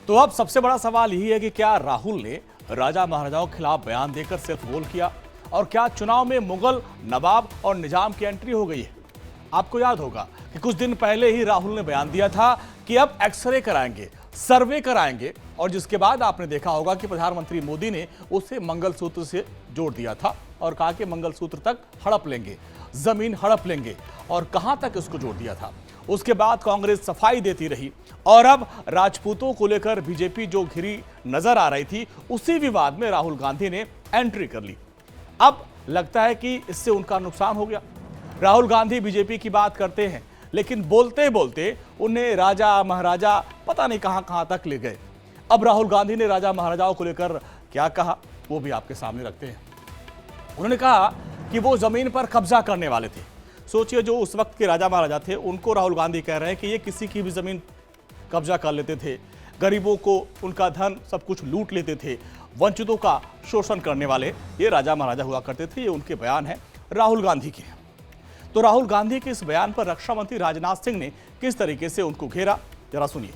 तो अब सबसे बड़ा सवाल यही है कि क्या राहुल ने राजा महाराजाओं के खिलाफ बयान देकर सिर्फ गोल किया, और क्या चुनाव में मुगल, नवाब और निजाम की एंट्री हो गई है। आपको याद होगा कि कुछ दिन पहले ही राहुल ने बयान दिया था कि अब एक्सरे कराएंगे, सर्वे कराएंगे, और जिसके बाद आपने देखा होगा कि प्रधानमंत्री मोदी ने उसे मंगलसूत्र से जोड़ दिया था और कहा कि मंगलसूत्र तक हड़प लेंगे, जमीन हड़प लेंगे, और कहां तक इसको जोड़ दिया था। उसके बाद कांग्रेस सफाई देती रही और अब राजपूतों को लेकर बीजेपी जो घिरी नजर आ रही थी, उसी विवाद में राहुल गांधी ने एंट्री कर ली। अब लगता है कि इससे उनका नुकसान हो गया। राहुल गांधी बीजेपी की बात करते हैं, लेकिन बोलते बोलते उन्हें राजा महाराजा पता नहीं कहां कहां तक ले गए। अब राहुल गांधी ने राजा महाराजाओं को लेकर क्या कहा, वो भी आपके सामने रखते हैं। उन्होंने कहा कि वो जमीन पर कब्जा करने वाले थे। सोचिए, जो उस वक्त के राजा महाराजा थे, उनको राहुल गांधी कह रहे हैं कि ये किसी की भी जमीन कब्जा कर लेते थे, गरीबों को उनका धन सब कुछ लूट लेते थे, वंचितों का शोषण करने वाले ये राजा महाराजा हुआ करते थे। ये उनके बयान है राहुल गांधी के। तो राहुल गांधी के इस बयान पर रक्षा मंत्री राजनाथ सिंह ने किस तरीके से उनको घेरा, जरा सुनिए।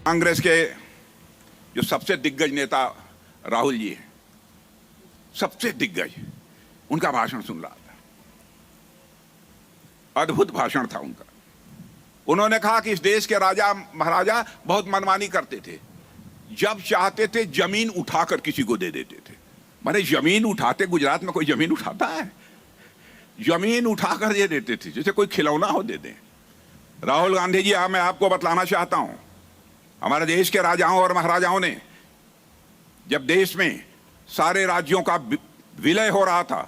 कांग्रेस के जो सबसे दिग्गज नेता राहुल जी हैं, सबसे दिग्गज, उनका भाषण सुन रहा था। अद्भुत भाषण था उनका। उन्होंने कहा कि इस देश के राजा महाराजा बहुत मनमानी करते थे, जब चाहते थे जमीन उठाकर किसी को दे देते थे। माने जमीन उठाते, गुजरात में कोई जमीन उठाता है? जमीन उठाकर दे देते थे, जैसे कोई खिलौना हो दे दें। राहुल गांधी जी, मैं आपको बतलाना चाहता हूं, हमारे देश के राजाओं और महाराजाओं ने, जब देश में सारे राज्यों का विलय हो रहा था,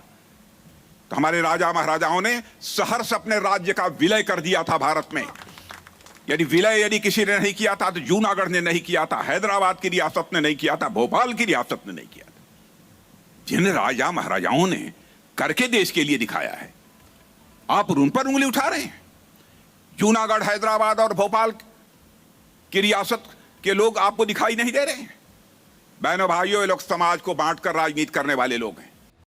तो हमारे राजा महाराजाओं ने सहर्ष अपने राज्य का विलय कर दिया था भारत में। यदि विलय यदि किसी ने नहीं किया था तो जूनागढ़ ने नहीं किया था, हैदराबाद की रियासत ने नहीं किया था, भोपाल की रियासत ने नहीं किया था। जिन राजा महाराजाओं ने करके देश के लिए दिखाया है, आप उन पर उंगली उठा रहे हैं। जूनागढ़, हैदराबाद और भोपाल की रियासत के लोग आपको दिखाई नहीं दे रहे हैं। बहनों भाइयों, ये लोग समाज को बांटकर राजनीति करने वाले लोग हैं।